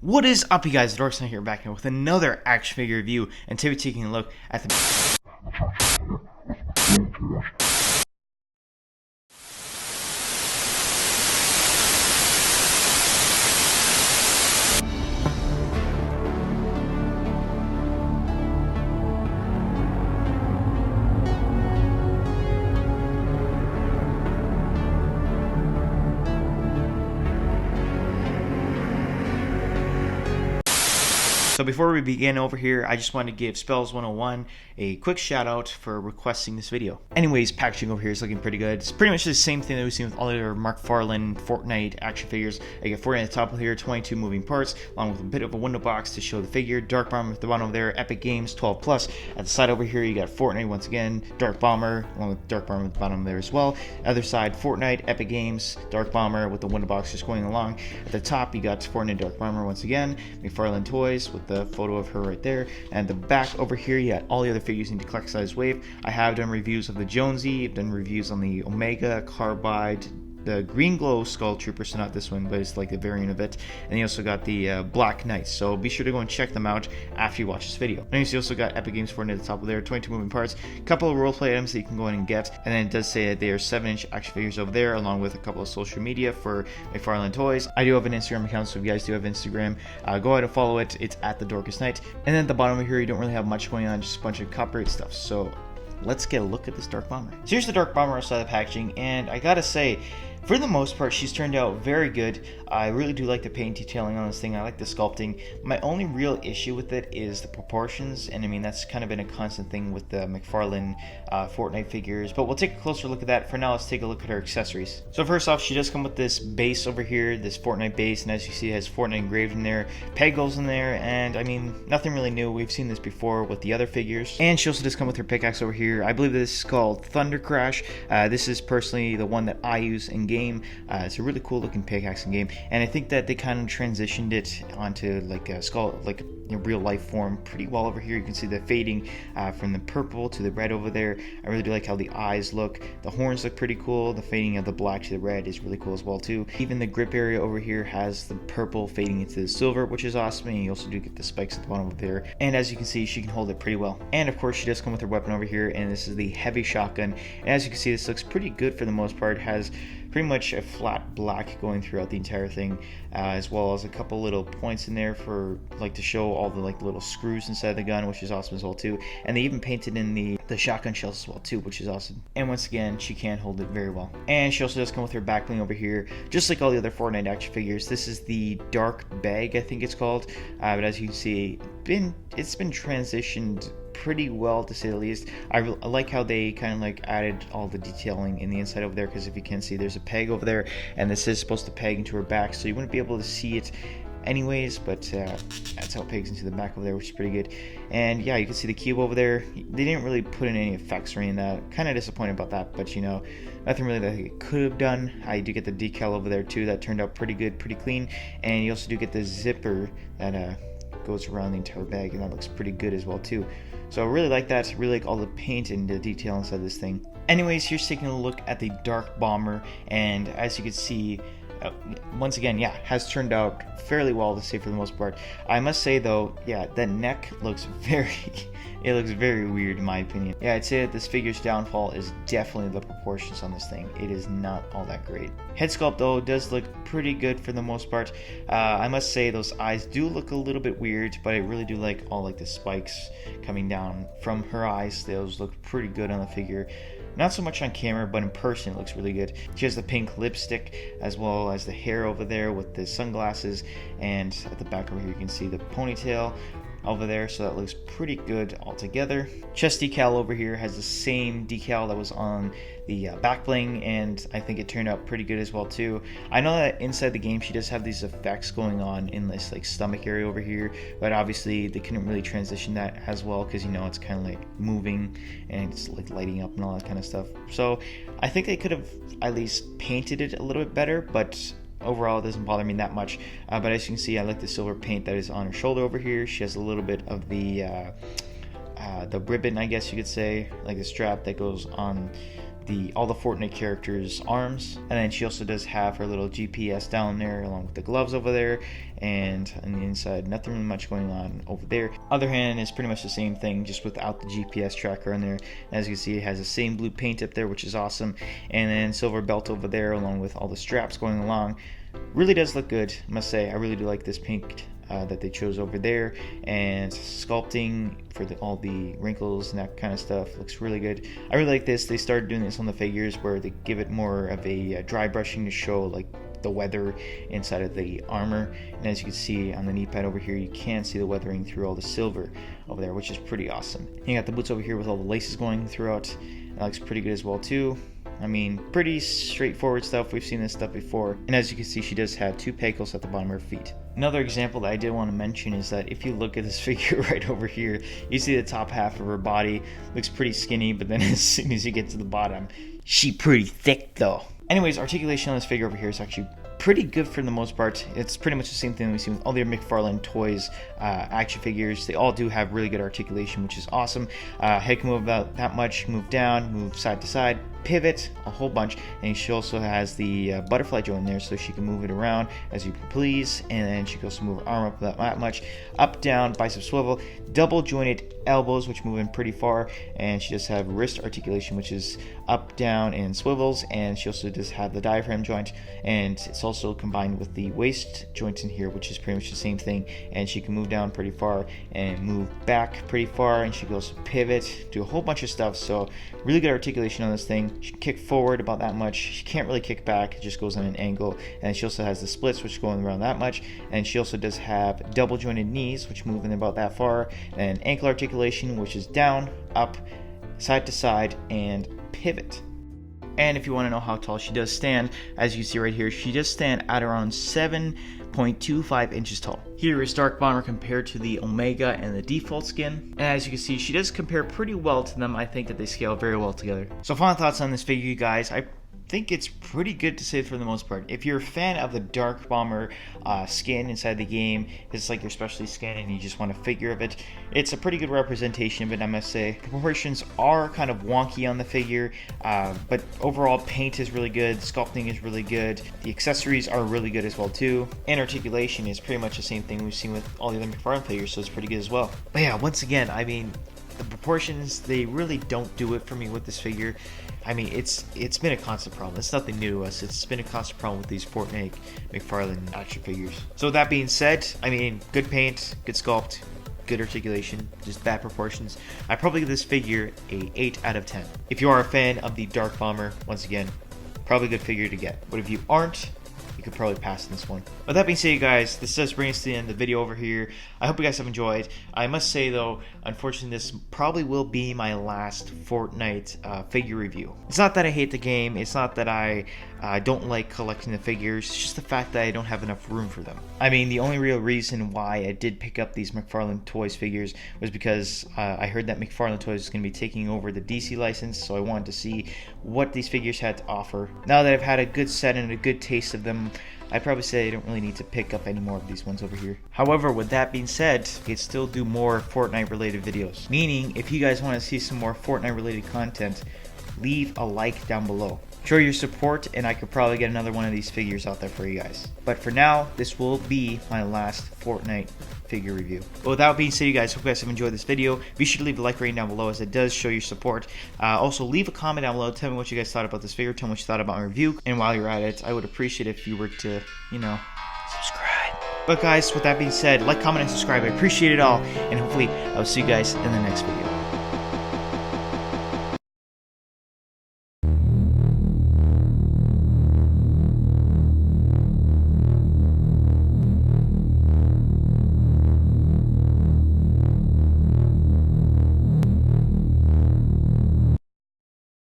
What is up, you guys? Dorkson here, back here with another action figure review, and today we're taking a look at the So before we begin over here, I just want to give Spells 101 a quick shout out for requesting this video. Anyways, packaging over here is looking pretty good. It's pretty much the same thing that we've seen with all of our McFarlane Fortnite action figures. I get Fortnite at the top of here, 22 moving parts, along with a bit of a window box to show the figure. Dark Bomber at the bottom over there, Epic Games 12 plus. At the side over here, you got Fortnite once again, Dark Bomber, along with Dark Bomber at the bottom there as well. Other side, Fortnite, Epic Games, Dark Bomber with the window box just going along. At the top, you got Fortnite Dark Bomber once again, McFarlane Toys with the photo of her right there, and the back over here you got all the other figures in the collect size wave. I have done reviews of the Jonesy, I've done reviews on the Omega, Carbide, the Green Glow Skull Trooper, so not this one, but it's like the variant of it, and you also got the Black Knights, so be sure to go and check them out after you watch this video. And you also got Epic Games Fortnite at the top of there, 22 moving parts, a couple of roleplay items that you can go in and get, and then it does say that they are 7-inch action figures over there, along with a couple of social media for McFarlane Toys. I do have an Instagram account, so if you guys do have Instagram, go ahead and follow it. It's at the Dorkest Night. And then at the bottom of here, you don't really have much going on, just a bunch of copyright stuff. So let's get a look at this Dark Bomber. So here's the Dark Bomber outside the packaging, and I gotta say, for the most part, she's turned out very good. I really do like the paint detailing on this thing. I like the sculpting. My only real issue with it is the proportions, and I mean, that's kind of been a constant thing with the McFarlane Fortnite figures, but we'll take a closer look at that. For now, let's take a look at her accessories. So first off, she does come with this base over here, this Fortnite base, and as you see, it has Fortnite engraved in there, peg holes in there, and I mean, nothing really new. We've seen this before with the other figures. And she also does come with her pickaxe over here. I believe this is called Thunder Crash. This is personally the one that I use in game. It's a really cool looking pickaxe in game, and I think that they kind of transitioned it onto like a skull, like a real life form pretty well over here. You can see the fading from the purple to the red over there. I really do like how the eyes look. The horns look pretty cool. The fading of the black to the red is really cool as well too. Even the grip area over here has the purple fading into the silver, which is awesome, and you also do get the spikes at the bottom over there. And as you can see, she can hold it pretty well. And of course, she does come with her weapon over here, and this is the heavy shotgun. And as you can see, this looks pretty good for the most part. It has pretty much a flat black going throughout the entire thing, as well as a couple little points in there for like to show all the like little screws inside the gun, which is awesome as well too. And they even painted in the shotgun shells as well too, which is awesome. And once again, she can hold it very well. And she also does come with her back bling over here, just like all the other Fortnite action figures. This is the Dark Bag, I think it's called, but as you can see, it's been transitioned pretty well, to say the least. I like how they kind of like added all the detailing in the inside over there, because if you can see, there's a peg over there, and this is supposed to peg into her back, so you wouldn't be able to see it anyways, but that's how it pegs into the back over there, which is pretty good. And yeah, you can see the cube over there. They didn't really put in any effects or any of that. Kind of disappointed about that, but you know, nothing really that they could have done. I do get the decal over there too. That turned out pretty good, pretty clean. And you also do get the zipper that goes around the entire bag, and that looks pretty good as well too. So I really like that. Really like all the paint and the detail inside this thing. Anyways, here's taking a look at the Dark Bomber, and as you can see, once again, yeah, has turned out fairly well, to say, for the most part. I must say though, yeah, the neck looks very weird in my opinion. Yeah, I'd say that this figure's downfall is definitely the proportions on this thing. It is not all that great. Head sculpt though does look pretty good for the most part. I must say those eyes do look a little bit weird, but I really do like all like the spikes coming down from her eyes. Those look pretty good on the figure. Not so much on camera, but in person it looks really good. She has the pink lipstick, as well as the hair over there with the sunglasses, and at the back over here you can see the ponytail over there, so that looks pretty good altogether. Chest decal over here has the same decal that was on the back bling, and I think it turned out pretty good as well too. I know that inside the game she does have these effects going on in this like stomach area over here, but obviously they couldn't really transition that as well, because you know, it's kind of like moving and it's like lighting up and all that kind of stuff. So I think they could have at least painted it a little bit better, but overall it doesn't bother me that much. But as you can see, I like the silver paint that is on her shoulder over here. She has a little bit of the ribbon, I guess you could say, like the strap that goes on all the Fortnite characters' arms, and then she also does have her little GPS down there along with the gloves over there, and on the inside nothing really much going on over there. Other hand is pretty much the same thing, just without the GPS tracker on there. As you can see, it has the same blue paint up there, which is awesome, and then silver belt over there along with all the straps going along. Really does look good, I must say. I really do like this paint that they chose over there, and sculpting for all the wrinkles and that kind of stuff looks really good. I really like this. They started doing this on the figures where they give it more of a dry brushing to show like the weather inside of the armor, and as you can see on the knee pad over here, you can see the weathering through all the silver over there, which is pretty awesome. You got the boots over here with all the laces going throughout. That looks pretty good as well too. I mean, pretty straightforward stuff. We've seen this stuff before. And as you can see, she does have 2 pegals at the bottom of her feet. Another example that I did want to mention is that if you look at this figure right over here, you see the top half of her body looks pretty skinny, but then as soon as you get to the bottom, she pretty thick though. Anyways, articulation on this figure over here is actually pretty good for the most part. It's pretty much the same thing we've seen with all the McFarlane Toys action figures. They all do have really good articulation, which is awesome. Head can move about that much, move down, move side to side, pivot a whole bunch, and she also has the butterfly joint there, so she can move it around as you please, and then she can also move her arm up that much, up, down, bicep swivel, double jointed elbows, which move in pretty far, and she does have wrist articulation, which is up, down, and swivels, and she also does have the diaphragm joint, and it's also combined with the waist joint in here, which is pretty much the same thing, and she can move down pretty far and move back pretty far, and she can also pivot, do a whole bunch of stuff. So really good articulation on this thing. She can kick forward about that much. She can't really kick back, it just goes on an angle, and she also has the splits, which go around that much, and she also does have double jointed knees, which move in about that far, and ankle articulation, which is down, up, side to side, and pivot. And if you want to know how tall she does stand, as you see right here, she does stand at around 7.25 inches tall. Here is Dark Bomber compared to the Omega and the default skin. And as you can see, she does compare pretty well to them. I think that they scale very well together. So final thoughts on this figure, you guys. I think it's pretty good to say for the most part. If you're a fan of the Dark Bomber skin inside the game, it's like your specialty skin and you just want a figure of it, it's a pretty good representation of it, I must say. The proportions are kind of wonky on the figure, but overall paint is really good, sculpting is really good, the accessories are really good as well too, and articulation is pretty much the same thing we've seen with all the other McFarlane figures, so it's pretty good as well. But yeah, once again, I mean, the proportions, they really don't do it for me with this figure. I mean, it's been a constant problem. It's nothing new to us. It's been a constant problem with these Fortnite McFarlane action figures. So with that being said, I mean, good paint, good sculpt, good articulation, just bad proportions. I probably give this figure a 8 out of 10. If you are a fan of the Dark Bomber, once again, probably a good figure to get. But if you aren't, you could probably pass this one. With that being said, you guys, this does bring us to the end of the video over here. I hope you guys have enjoyed. I must say though, unfortunately, this probably will be my last Fortnite figure review. It's not that I hate the game. It's not that I don't like collecting the figures. It's just the fact that I don't have enough room for them. I mean, the only real reason why I did pick up these McFarlane Toys figures was because I heard that McFarlane Toys is going to be taking over the DC license, so I wanted to see what these figures had to offer. Now that I've had a good set and a good taste of them, I'd probably say I don't really need to pick up any more of these ones over here. However, with that being said, I could still do more Fortnite related videos. Meaning, if you guys want to see some more Fortnite related content, leave a like down below. Show your support and I could probably get another one of these figures out there for you guys. But for now, this will be my last Fortnite figure review. But with that being said, you guys, hope you guys have enjoyed this video. Be sure to leave a like rating down below, as it does show your support. Also, leave a comment down below. Tell me what you guys thought about this figure. Tell me what you thought about my review. And while you're at it, I would appreciate if you were to, you know, subscribe. But guys, with that being said, like, comment, and subscribe. I appreciate it all. And hopefully, I will see you guys in the next video.